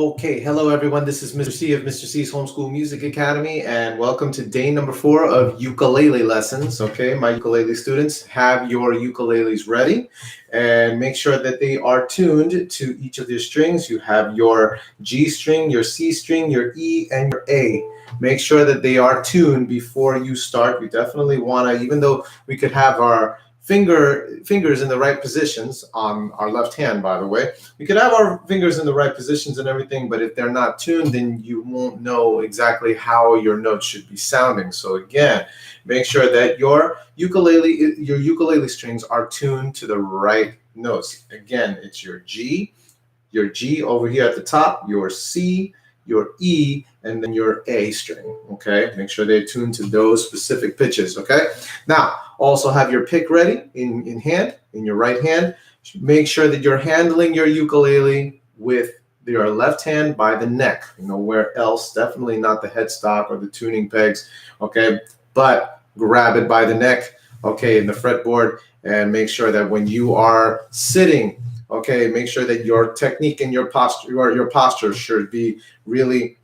Okay, hello everyone. This is Mr. C of Mr. C's Homeschool Music Academy, and welcome to day number 4 of ukulele lessons. Okay, my ukulele students, have your ukuleles ready and make sure that they are tuned to each of their strings. You have your G string, your C string, your E, and your A. Make sure that they are tuned before you start. We definitely want to, even though we could have our fingers in the right positions on our left hand, by the way. We could have our fingers in the right positions and everything, but if they're not tuned, then you won't know exactly how your notes should be sounding. So again, make sure that your ukulele strings are tuned to the right notes. Again, it's your G over here at the top, your C, your E, and then your A string, okay? Make sure they're tuned to those specific pitches, okay? Now, also have your pick ready in your right hand. Make sure that you're handling your ukulele with your left hand by the neck, nowhere else, definitely not the headstock or the tuning pegs, okay? But grab it by the neck, okay, in the fretboard, and make sure that when you are sitting, okay, make sure that your technique and your posture should be really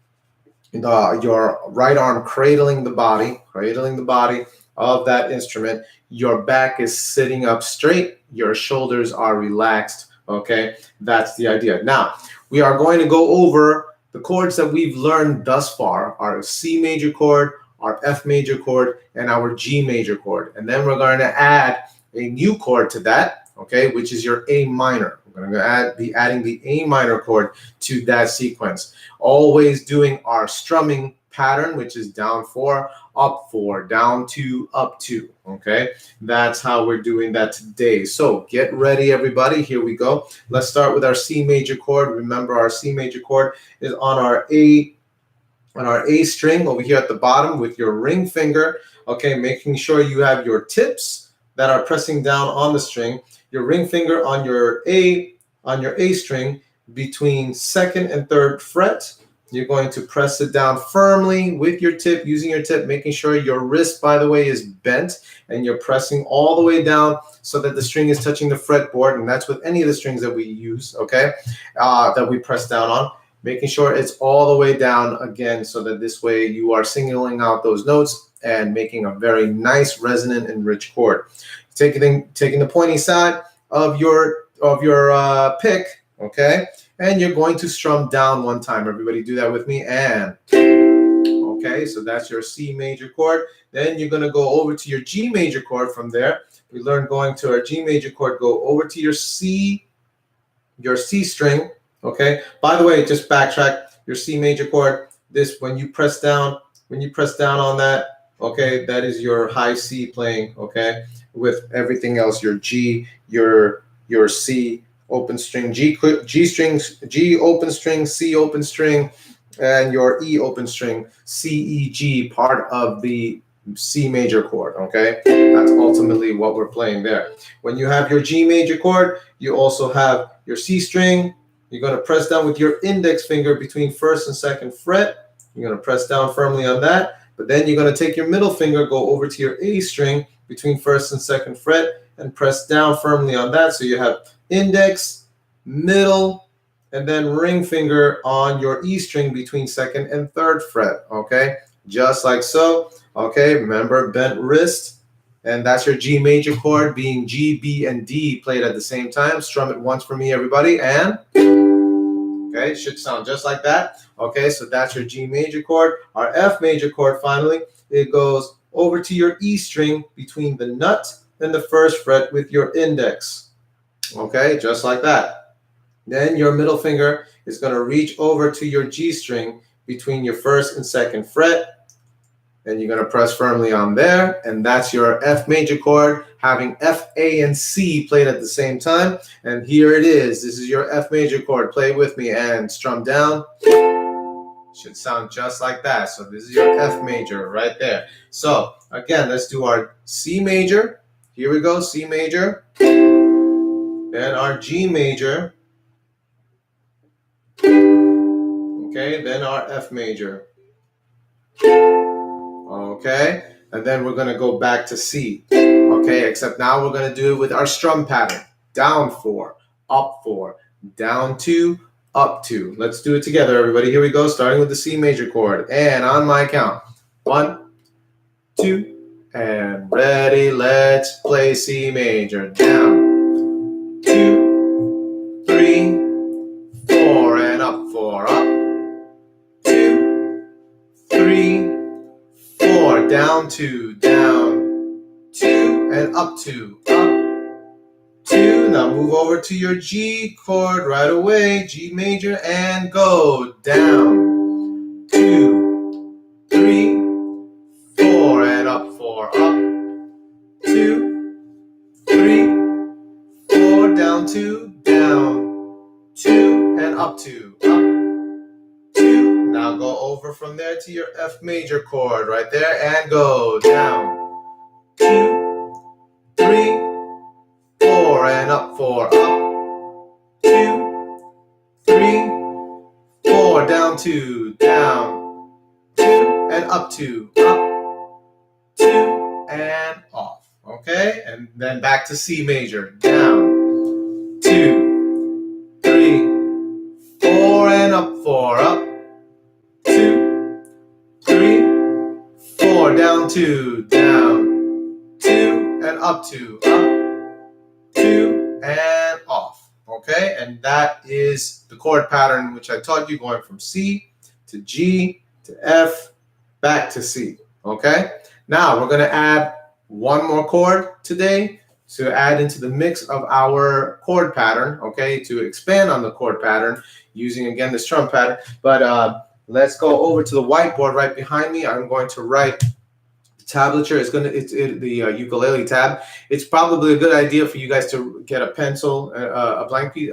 your right arm cradling the body of that instrument. Your back is sitting up straight. Your shoulders are relaxed. Okay, that's the idea. Now, we are going to go over the chords that we've learned thus far, our C major chord, our F major chord, and our G major chord. And then we're going to add a new chord to that, okay, which is your A minor. We're going to be adding the A minor chord to that sequence. Always doing our strumming pattern, which is down 4, up 4, down 2, up 2, okay? That's how we're doing that today. So get ready, everybody. Here we go. Let's start with our C major chord. Remember, our C major chord is on our A string over here at the bottom with your ring finger, okay, making sure you have your tips that are pressing down on the string, your ring finger on your A string between 2nd and 3rd fret. You're going to press it down firmly with your tip, using your tip, making sure your wrist, by the way, is bent, and you're pressing all the way down so that the string is touching the fretboard, and that's with any of the strings that we use, okay, that we press down on. Making sure it's all the way down again, so that this way you are singling out those notes and making a very nice, resonant, and rich chord. Taking the pointy side of your pick, okay, and you're going to strum down one time. Everybody do that with me. And okay, so that's your C major chord. Then you're going to go over to your G major chord. From there, we learned going to our G major chord, go over to your C string. Okay, by the way, just backtrack. Your C major chord, this, when you press down on that, okay, that is your high C playing, okay, with everything else, your G, your C open string, G strings, G open string, C open string, and your E open string, C, E, G, part of the C major chord, okay? That's ultimately what we're playing there. When you have your G major chord, you also have your C string. You're going to press down with your index finger between 1st and 2nd fret. You're going to press down firmly on that, but then you're going to take your middle finger, go over to your A string between 1st and 2nd fret, and press down firmly on that. So you have index, middle, and then ring finger on your E string between 2nd and 3rd fret, okay? Just like so, okay? Remember, bent wrist, and that's your G major chord, being G, B, and D played at the same time. Strum it once for me, everybody, and okay, it should sound just like that. Okay, so that's your G major chord. Our F major chord, finally, it goes over to your E string between the nut and the 1st fret with your index. Okay, just like that. Then your middle finger is going to reach over to your G string between your 1st and 2nd fret. And you're going to press firmly on there. And that's your F major chord, having F, A, and C played at the same time. And here it is. This is your F major chord. Play with me and strum down. Should sound just like that. So this is your F major right there. So again, let's do our C major. Here we go, C major. Then our G major. Okay, then our F major. Okay, and then we're going to go back to C. Okay, except now we're going to do it with our strum pattern. Down 4, up 4, down 2, up to. Let's do it together, everybody. Here we go, starting with the C major chord. And on my count, 1, 2, and ready, let's play C major. Down, 2, 3, 4, and up 4, up, 2, 3, 4, down 2, down, 2, and up 2, up, 2. Now move over to your G chord right away, G major, and go down, 2, 3, 4, and up 4, up, 2, 3, 4, down 2, down, 2, and up 2, up, 2. Now go over from there to your F major chord right there, and go down, 2, 3, 4, and up 4, up, 2, 3, 4, down 2, down, 2, and up 2, up, 2, and off. Okay, and then back to C major. Down, 2, 3, 4, and up 4, up, 2, 3, 4, down 2, down, 2, and up 2, up, 2, and off. Okay, and that is the chord pattern which I taught you, going from C to G to F back to C. Okay, now we're going to add one more chord today to add into the mix of our chord pattern, okay, to expand on the chord pattern using again the strum pattern. But let's go over to the whiteboard right behind me. I'm going to write tablature. It's the ukulele tab. It's probably a good idea for you guys to get a pencil, a blank piece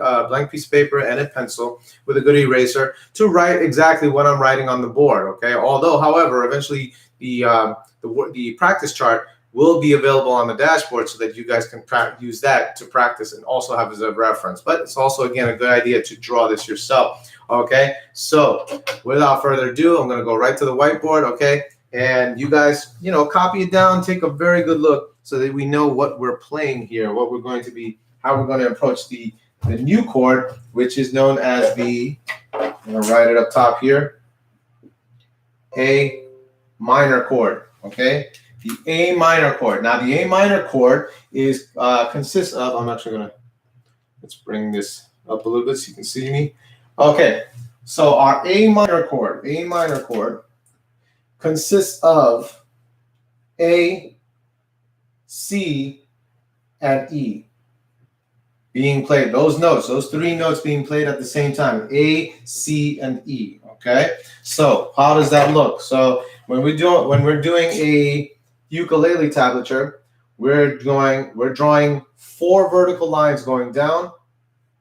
of paper, and a pencil with a good eraser to write exactly what I'm writing on the board. Okay. Although, however, eventually the practice chart will be available on the dashboard so that you guys can use that to practice and also have as a reference. But it's also, again, a good idea to draw this yourself. Okay. So without further ado, I'm going to go right to the whiteboard. Okay. And you guys, copy it down, take a very good look so that we know what we're playing here, what we're going to be, how we're going to approach the new chord, which is known as I'm going to write it up top here, A minor chord, okay? The A minor chord. Now, the A minor chord consists of, I'm actually going to, let's bring this up a little bit so you can see me. Okay, so our A minor chord consists of A, C, and E being played. Those notes, those three notes being played at the same time. A, C, and E. Okay. So how does that look? So when we're doing a ukulele tablature, we're drawing 4 vertical lines going down.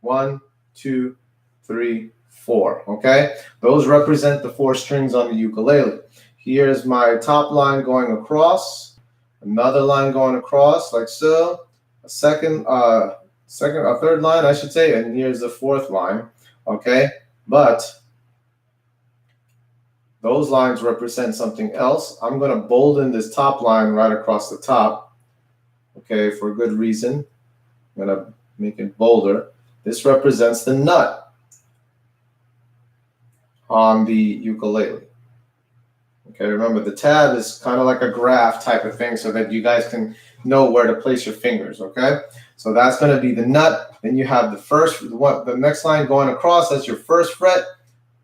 1, 2, 3, 4. Okay. Those represent the 4 strings on the ukulele. Here's my top line going across, another line going across like so, a third line, I should say, and here's the 4th line, okay? But those lines represent something else. I'm going to bolden this top line right across the top, okay, for a good reason. I'm going to make it bolder. This represents the nut on the ukulele. Okay, remember the tab is kind of like a graph type of thing so that you guys can know where to place your fingers, okay? So that's going to be the nut. Then you have the next line going across, that's your 1st fret.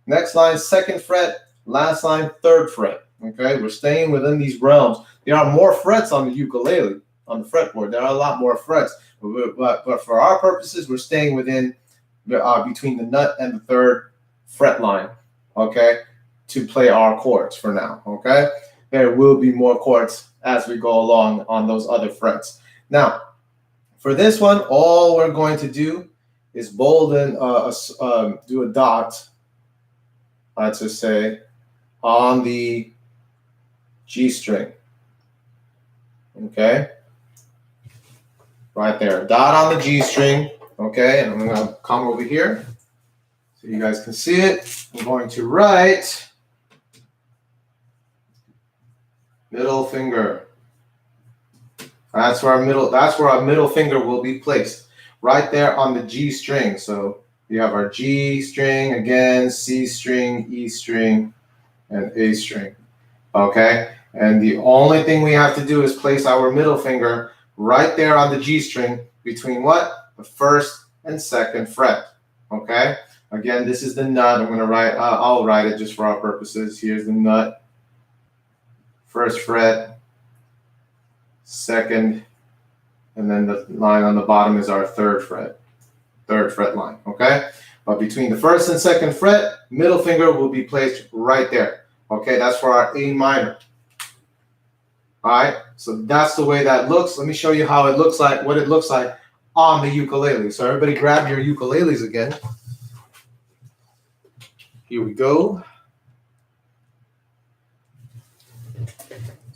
Next line, 2nd fret. Last line, 3rd fret, okay? We're staying within these realms. There are more frets on the ukulele, on the fretboard. There are a lot more frets. But for our purposes, we're staying within between the nut and the 3rd fret line, okay? To play our chords for now, okay? There will be more chords as we go along on those other frets. Now, for this one, all we're going to do is bolden, do a dot, let's just say, on the G string, okay? Right there, dot on the G string, okay? And I'm going to come over here so you guys can see it. I'm going to write middle finger. That's where our middle finger will be placed, right there on the G string. So We have our G string, again, C string, E string, and A string. Okay? And the only thing we have to do is place our middle finger right there on the G string between what? The first and second fret. Okay? Again, this is the nut. I'm going to write, I'll write it just for our purposes. Here's the nut. First fret, second, and then the line on the bottom is our third fret line, okay? But between the first and second fret, middle finger will be placed right there, okay? That's for our A minor. All right, so that's the way that looks. Let me show you how it looks like, what it looks like on the ukulele. So everybody grab your ukuleles again. Here we go.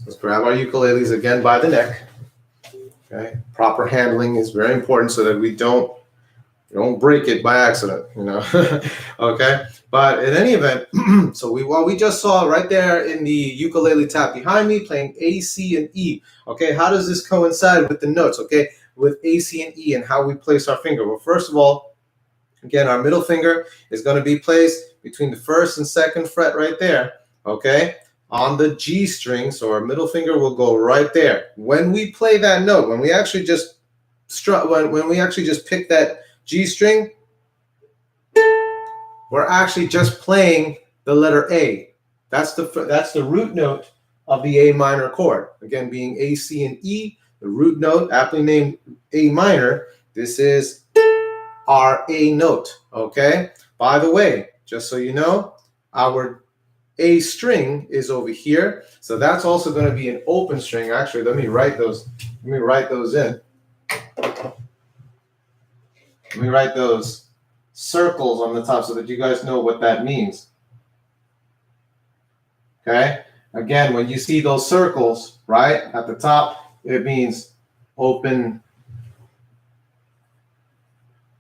Let's grab our ukuleles again by the neck. Okay, proper handling is very important so that we don't break it by accident, you know. Okay, but in any event, so what we just saw right there in the ukulele tab behind me, playing A, C, and E. Okay, how does this coincide with the notes? Okay, with A, C, and E and how we place our finger. Well, first of all, again, our middle finger is going to be placed between the first and second fret right there. Okay, on the G string, so our middle finger will go right there. When we play that note, when we actually just when we actually just pick that G string, we're actually just playing the letter A. That's the root note of the A minor chord. Again, being A, C, and E, the root note, aptly named A minor. This is our A note. Okay. By the way, just so you know, our A string is over here, so that's also going to be an open string. Actually, let me write those in. Let me write those circles on the top so that you guys know what that means. Okay? Again, when you see those circles, right, at the top, it means open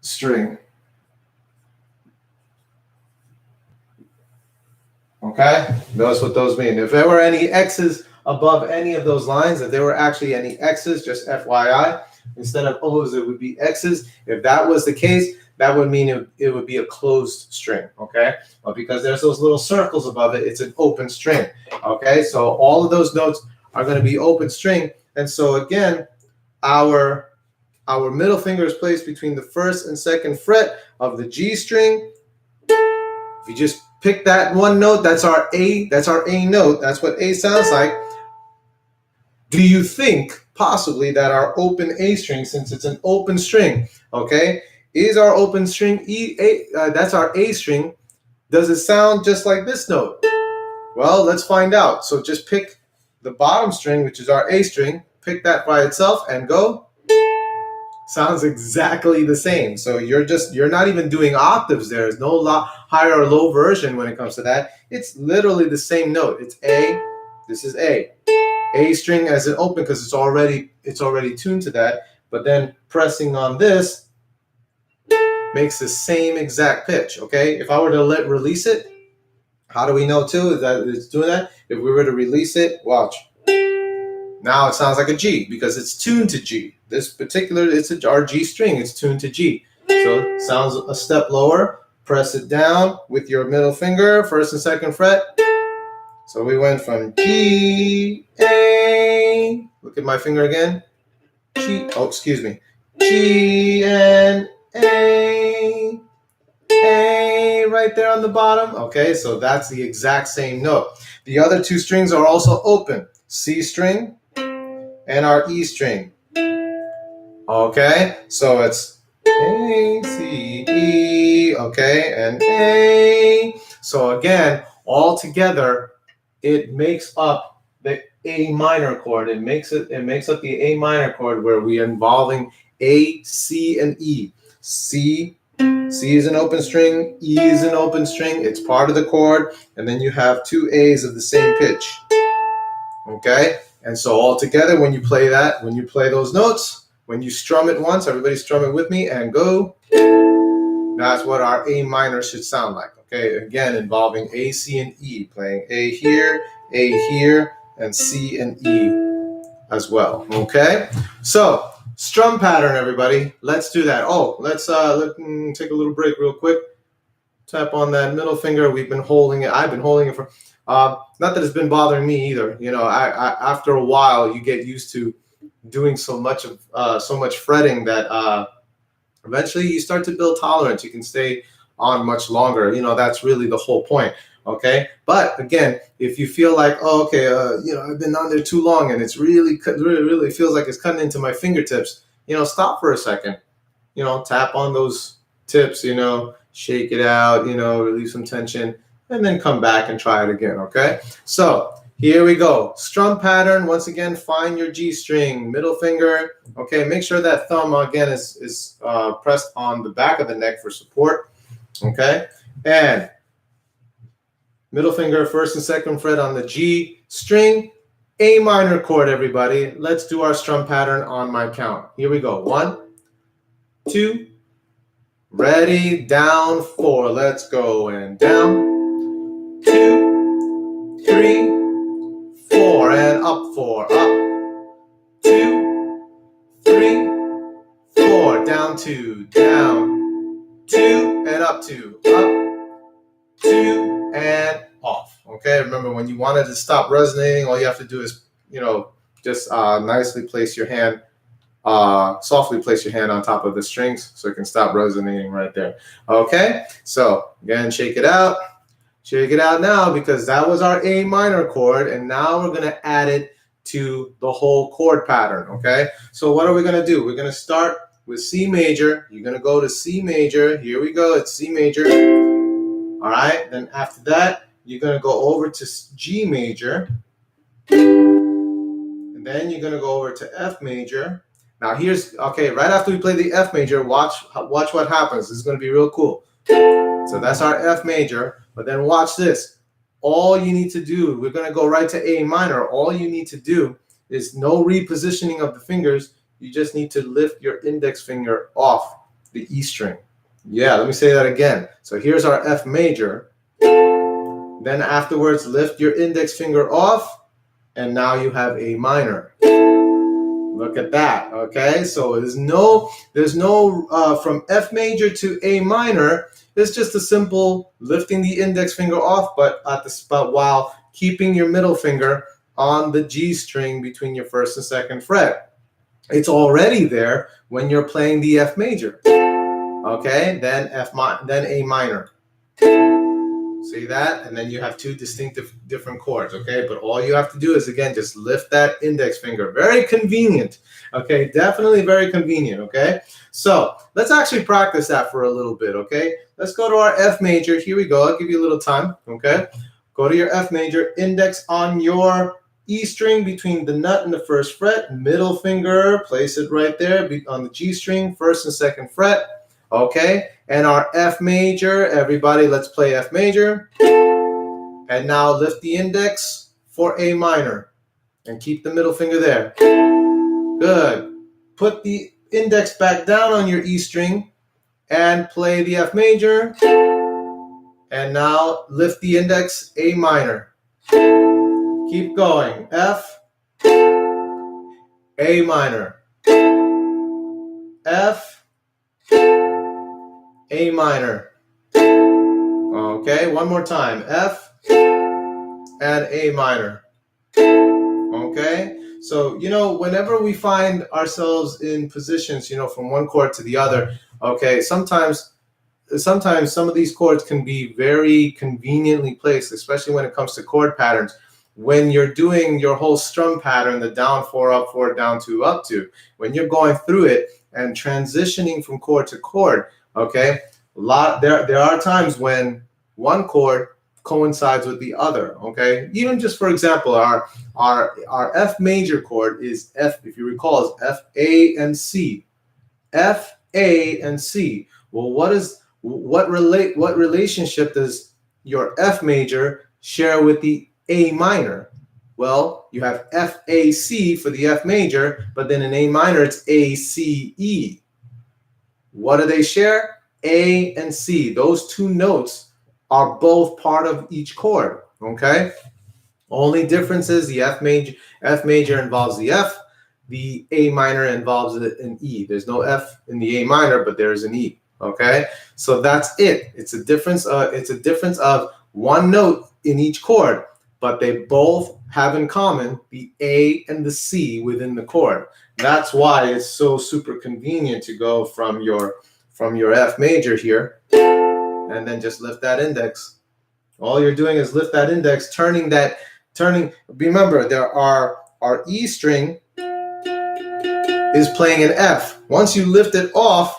string. Okay? That's what those mean. If there were any X's above any of those lines, if there were actually any X's, just FYI, instead of O's, it would be X's. If that was the case, that would mean it would be a closed string, okay? But because there's those little circles above it, it's an open string, okay? So all of those notes are going to be open string. And so again, our middle finger is placed between the first and second fret of the G string. If you just pick that one note, that's our A note. That's what A sounds like. Do you think possibly that our open A string, since it's an open string, okay, is our open string that's our A string, does it sound just like this note? Well, let's find out. So just pick the bottom string, which is our A string, pick that by itself and go. Sounds exactly the same. So you're not even doing octaves there. There's no higher or low version when it comes to that. It's literally the same note. It's A, this is A. A string as an open because it's already tuned to that, but then pressing on this makes the same exact pitch, okay? If I were to release it, how do we know too that it's doing that? If we were to release it, watch. Now it sounds like a G because it's tuned to G. This particular, it's our G string, it's tuned to G. So it sounds a step lower. Press it down with your middle finger, first and second fret. So we went from G, A, look at my finger again, G, oh, excuse me, G and A, right there on the bottom. Okay, so that's the exact same note. The other two strings are also open, C string and our E string. Okay, so it's A, C, E, okay, and A. So again, all together, it makes up the A minor chord. It makes up the A minor chord where we are involving A, C, and E. C is an open string, E is an open string, it's part of the chord, and then you have two A's of the same pitch. Okay? And so all together, when you play those notes, when you strum it once, everybody strum it with me and go. That's what our A minor should sound like. Okay, again, involving A, C, and E, playing A here, and C and E as well. Okay, so Strum pattern, everybody. Let's do that. Oh, let's take a little break real quick. Tap on that middle finger. We've been holding it. I've been holding it for, not that it's been bothering me either. You know, I after a while you get used to doing so much fretting that eventually you start to build tolerance. You can stay on much longer. You know, that's really the whole point. Okay, but again, if you feel like, oh, okay, you know, I've been on there too long and it's really feels like it's cutting into my fingertips, you know, stop for a second, you know, tap on those tips, you know, shake it out, you know, relieve some tension, and then come back and try it again. Okay, so here we go. Strum pattern. Once again, find your G string, middle finger. Okay, make sure that thumb again is pressed on the back of the neck for support. Okay, and middle finger, first and second fret on the G string, A minor chord, everybody. Let's do our strum pattern on my count. Here we go. 1, 2, ready, down, 4. Let's go. And down, 2, 3, 4. And up, 4. Up, 2, 3, 4. Down, 2. Down, 2. And up, 2. Up, 2. And off. Okay, remember when you want it to stop resonating, all you have to do is, you know, just nicely place your hand, softly place your hand on top of the strings so it can stop resonating right there. Okay, so again, shake it out. Shake it out now, because that was our A minor chord, and now we're going to add it to the whole chord pattern. Okay, so what are we going to do? We're going to start with C major. You're going to go to C major. Here we go. It's C major. All right, then after that, you're going to go over to G major. And then you're going to go over to F major. Now here's, okay, right after we play the F major, watch what happens. This is going to be real cool. So that's our F major, but then watch this. All you need to do, we're going to go right to A minor. All you need to do is no repositioning of the fingers. You just need to lift your index finger off the E string. Yeah, let me say that again. So here's our F major. Then afterwards, lift your index finger off, and now you have A minor. Look at that. Okay, so there's no from F major to A minor. It's just a simple lifting the index finger off, but at the spot while keeping your middle finger on the G string between your first and second fret. It's already there when you're playing the F major. Okay, then then A minor. See that? And then you have two distinctive different chords. Okay, but all you have to do is, again, just lift that index finger. Very convenient. Okay, definitely very convenient. Okay, so let's actually practice that for a little bit. Okay, let's go to our F major. Here we go. I'll give you a little time. Okay, go to your F major, index on your E string between the nut and the first fret, middle finger, place it right there on the G string, first and second fret. Okay, and our F major, everybody, let's play F major. And now lift the index for A minor and keep the middle finger there. Good. Put the index back down on your E string and play the F major. And now lift the index, A minor. Keep going. F, A minor. F, A minor. Okay, one more time. F and A minor. Okay, so, you know, whenever we find ourselves in positions, you know, from one chord to the other, okay, sometimes some of these chords can be very conveniently placed, especially when it comes to chord patterns. When you're doing your whole strum pattern, the down 4, up 4, down 2, up 2, when you're going through it and transitioning from chord to chord, okay, there are times when one chord coincides with the other. Okay, even just for example, our F major chord is F. If you recall, is F, A, and C. F, A, and C. Well, what relationship does your F major share with the A minor? Well, you have F, A, C for the F major, but then in A minor it's A, C, E. What do they share? A and C. Those two notes are both part of each chord. Okay. Only difference is the F major involves the F, the A minor involves an E. There's no F in the A minor, but there's an E. Okay, so that's it. It's a difference. It's a difference of one note in each chord, but they both have in common the A and the C within the chord. That's why it's so super convenient to go from your F major here, and then just lift that index. All you're doing is lift that index, turning. Remember, our E string is playing an F. Once you lift it off,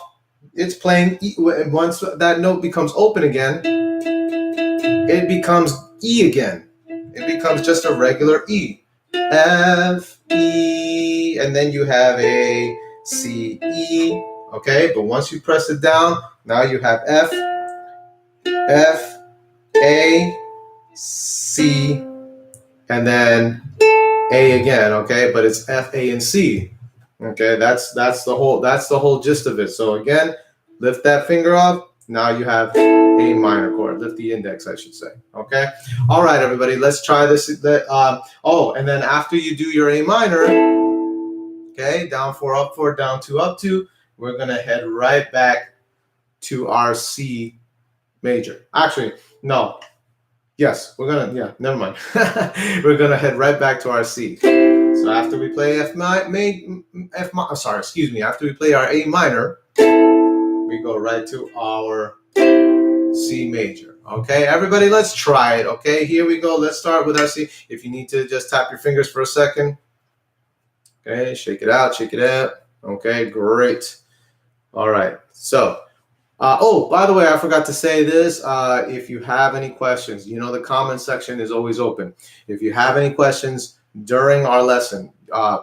it's playing E. Once that note becomes open again, it becomes E again. It becomes just a regular E. F, E, and then you have A, C, E. Okay, but once you press it down, now you have F, F, A, C, and then A again. Okay, but it's F, A, and C. Okay, that's the whole gist of it. So again, lift that finger off. Now you have A minor chord. Lift the index, I should say. Okay. All right, everybody. Let's try this. And then after you do your A minor, okay, down 4, up 4, down 2, up 2, we're gonna head right back to our C major. Actually, no. Yes, we're gonna. Yeah, never mind. We're gonna head right back to our C. So after we play after we play our A minor, we go right to our C major. Okay, everybody, let's try it. Okay, here we go. Let's start with our C. If you need to, just tap your fingers for a second. Okay, shake it out, shake it out. Okay, great. All right, so. Oh, by the way, I forgot to say this. If you have any questions, you know the comment section is always open. If you have any questions during our lesson,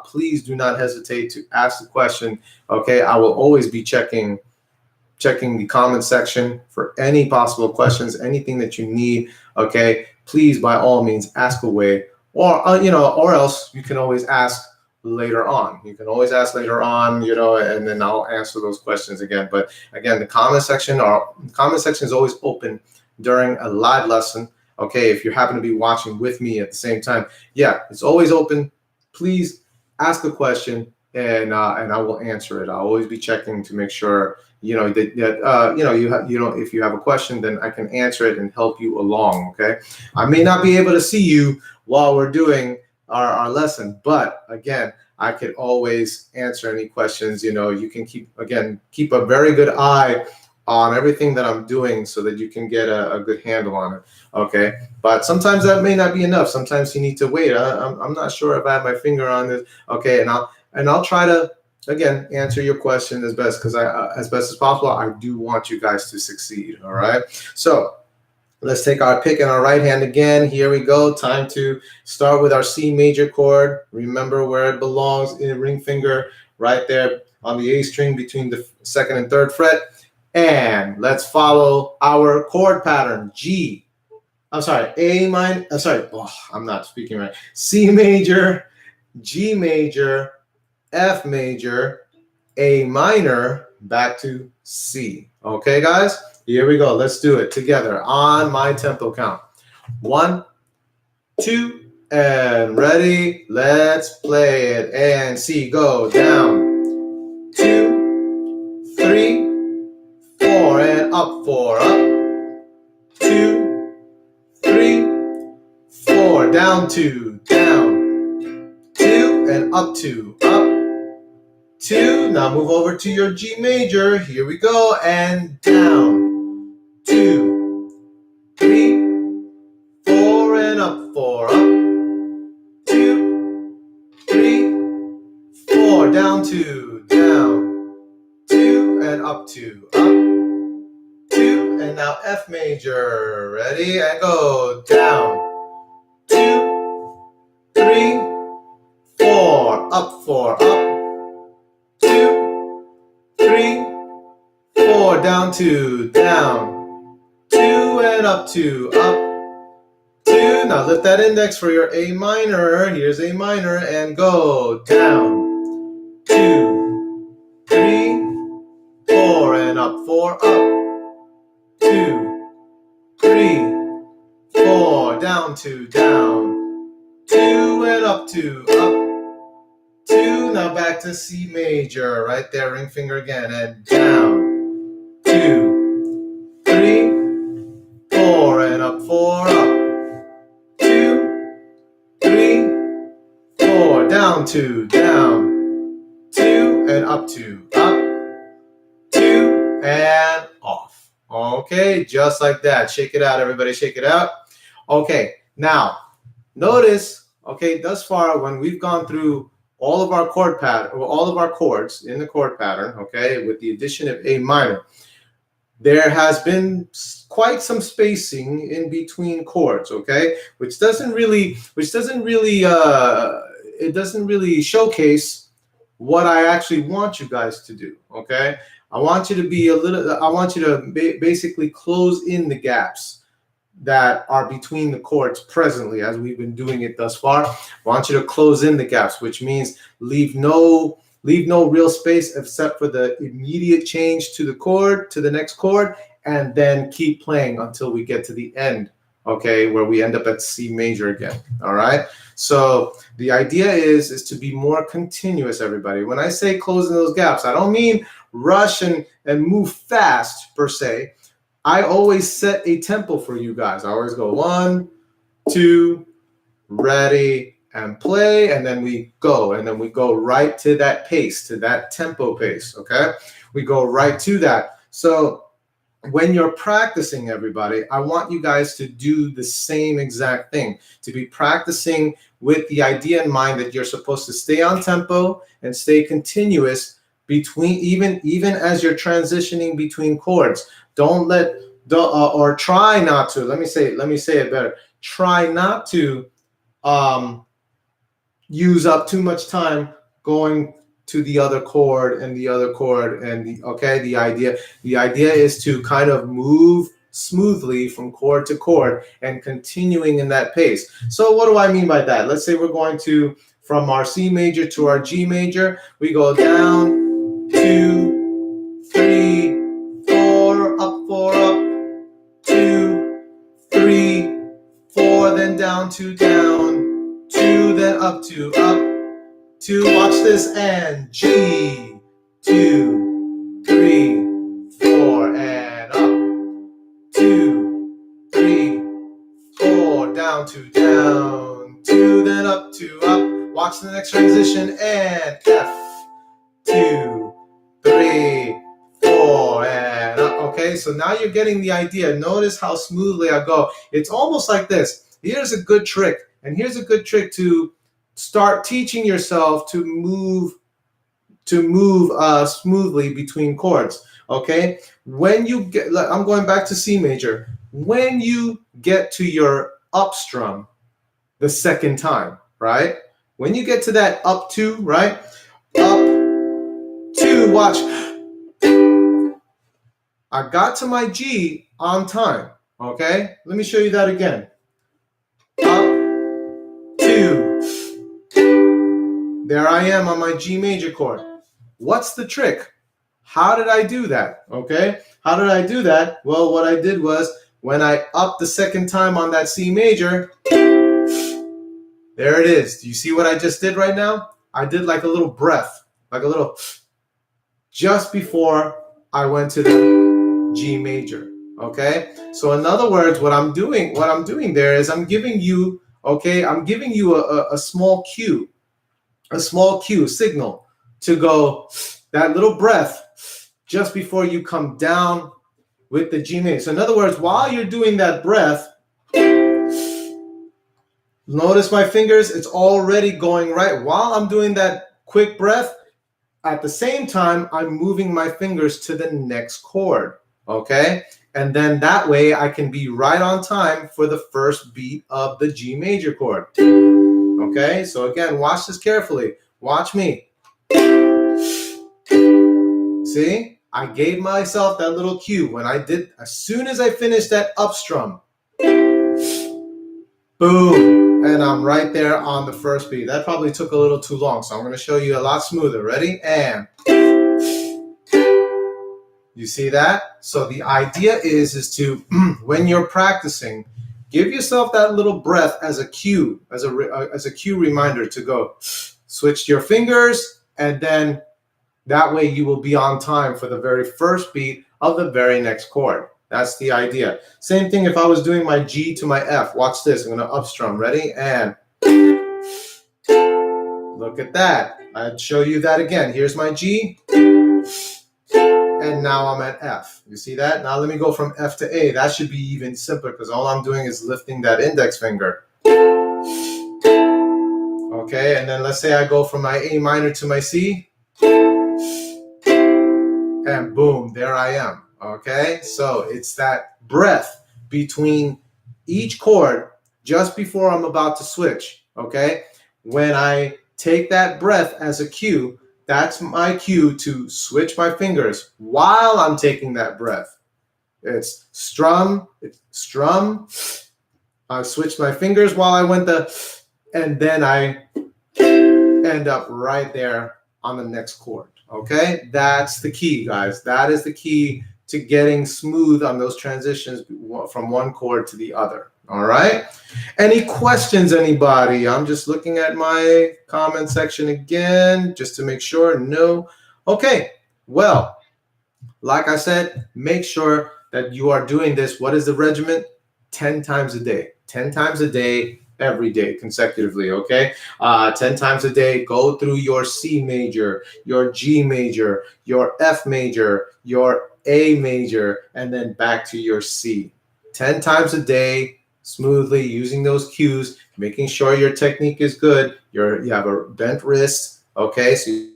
please do not hesitate to ask the question. Okay, I will always be checking the comment section for any possible questions, anything that you need. Okay, please by all means ask away, or or else you can always ask later on. You can always ask later on, and then I'll answer those questions again. But again, the comment section is always open during a live lesson. Okay, if you happen to be watching with me at the same time, yeah, it's always open. Please ask a question, and I will answer it. I'll always be checking to make sure if you have a question, then I can answer it and help you along. Okay, I may not be able to see you while we're doing our lesson, but again, I could always answer any questions. You can keep a very good eye on everything that I'm doing so that you can get a good handle on it. Okay, but sometimes that may not be enough. Sometimes you need to wait. I'm not sure if I have my finger on this. Okay, and I'll try to again answer your question as best as possible. I do want you guys to succeed. All right, so let's take our pick in our right hand again. Here we go. Time to start with our C major chord. Remember where it belongs, in the ring finger, right there on the A string between the second and third fret. And let's follow our chord pattern. A minor. I'm not speaking right. C major, G major, F major, A minor, back to C. Okay, guys? Here we go. Let's do it together on my tempo count. 1, 2, and ready. Let's play it. And C, go down. 2, 3, 4, and up 4, up. 2, 3, 4, down 2, down. 2, and up 2, up. 2. Now move over to your G major. Here we go. And down. 2, 3, 4, and up 4, up. 2, 3, 4, down 2, down. 2, and up 2, up. 2, and now F major. Ready? And go. Down. 2, 3, 4, up 4, up. 2, 3, 4, down 2, down. 2, and up 2, up. 2. Now lift that index for your A minor. Here's A minor, and go down. 2, 3, 4, and up 4, up. 2, 3, 4, down 2, down. 2, and up 2, up. 2. Now back to C major, right there, ring finger again, and down, 2, 3, 4, and up 4, up, 2, 3, 4, down 2, down, 2, and up 2, up, 2, and off. Okay, just like that. Shake it out, everybody, shake it out. Okay, now notice, okay, thus far when we've gone through all of our chord pattern, or all of our chords in the chord pattern, okay, with the addition of A minor, there has been quite some spacing in between chords, okay, which doesn't really it doesn't really showcase what I actually want you guys to do, okay? I want you to basically close in the gaps that are between the chords presently, as we've been doing it thus far. I want you to close in the gaps, which means leave no real space except for the immediate change to the chord, to the next chord, and then keep playing until we get to the end, okay, where we end up at C major again. All right, so the idea is to be more continuous, everybody. When I say closing those gaps, I don't mean rush and move fast per se. I always set a tempo for you guys. I always go 1, 2, ready, and play, and then we go, and then we go right to that pace, to that tempo pace, okay? We go right to that. So when you're practicing, everybody, I want you guys to do the same exact thing, to be practicing with the idea in mind that you're supposed to stay on tempo and stay continuous between, even as you're transitioning between chords. Or try not to, let me say it better. Try not to use up too much time going to the other chord and the other chord and the idea is to kind of move smoothly from chord to chord and continuing in that pace. So what do I mean by that? Let's say we're going to from our C major to our G major. We go down, 2, 3, 4, up 4, up, 2, 3, 4, then down 2, down, 2, then up 2, up, 2, watch this, and G, 2, 3, 4, and up, 2, 3, 4, down 2, down, 2, then up 2, up, watch the next transition, and F, 2, 3, 4, and up. Okay, so now you're getting the idea. Notice how smoothly I go. It's almost like this. Here's a good trick, and here's a good trick to start teaching yourself to move smoothly between chords. Okay, when you get, I'm going back to C major. When you get to your up strum the second time, right? When you get to that up 2, right? Up 2, watch. I got to my G on time. Okay, let me show you that again. Up 2. There I am on my G major chord. What's the trick? How did I do that? Okay, how did I do that? Well, what I did was when I upped the second time on that C major, there it is. Do you see what I just did right now? I did like a little breath, like a little, just before I went to the G major. Okay, so in other words, what I'm doing there is I'm giving you a small cue. A small cue signal to go, that little breath just before you come down with the G major. So in other words, while you're doing that breath, notice my fingers, it's already going right. While I'm doing that quick breath, at the same time, I'm moving my fingers to the next chord, okay? And then that way I can be right on time for the first beat of the G major chord. Okay, so again, watch this carefully. Watch me. See, I gave myself that little cue when I did, as soon as I finished that up strum, boom, and I'm right there on the first beat. That probably took a little too long, so I'm going to show you a lot smoother. Ready? And you see that? So the idea is to, when you're practicing, give yourself that little breath as a cue, as a cue reminder to go. Switch your fingers, and then that way you will be on time for the very first beat of the very next chord. That's the idea. Same thing if I was doing my G to my F. Watch this. I'm going to upstrum. Ready? And look at that. I'd show you that again. Here's my G. And now I'm at F. You see that? Now let me go from F to A. That should be even simpler because all I'm doing is lifting that index finger. Okay, and then let's say I go from my A minor to my C. And boom, there I am. Okay, so it's that breath between each chord just before I'm about to switch. Okay, when I take that breath as a cue, that's my cue to switch my fingers while I'm taking that breath. It's strum, I switched my fingers while I went and then I end up right there on the next chord. Okay, that's the key, guys. That is the key to getting smooth on those transitions from one chord to the other. All right. Any questions, anybody? I'm just looking at my comment section again just to make sure. No. Okay. Well, like I said, make sure that you are doing this. What is the regimen? 10 times a day. 10 times a day. Every day consecutively, okay? 10 times a day, go through your C major, your G major, your F major, your A major, and then back to your C. 10 times a day, smoothly, using those cues, making sure your technique is good. You have a bent wrist, okay? So you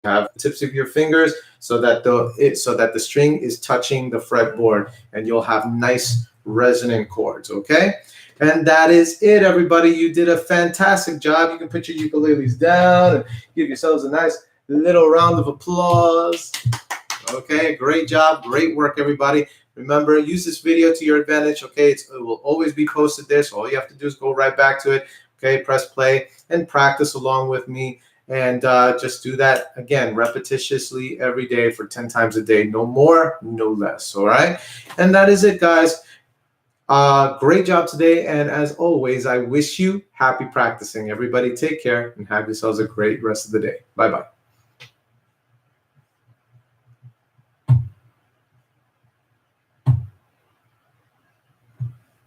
have the tips of your fingers so that the string is touching the fretboard, and you'll have nice resonant chords. Okay, and that is it, everybody. You did a fantastic job. You can put your ukuleles down and give yourselves a nice little round of applause. Okay, great job, great work, everybody. Remember, use this video to your advantage. Okay, it will always be posted there, so all you have to do is go right back to it. Okay, press play and practice along with me. And just do that again repetitiously every day for 10 times a day. No more, no less. All right, and that is it, guys. Great job today, and as always, I wish you happy practicing. Everybody take care and have yourselves a great rest of the day. Bye-bye.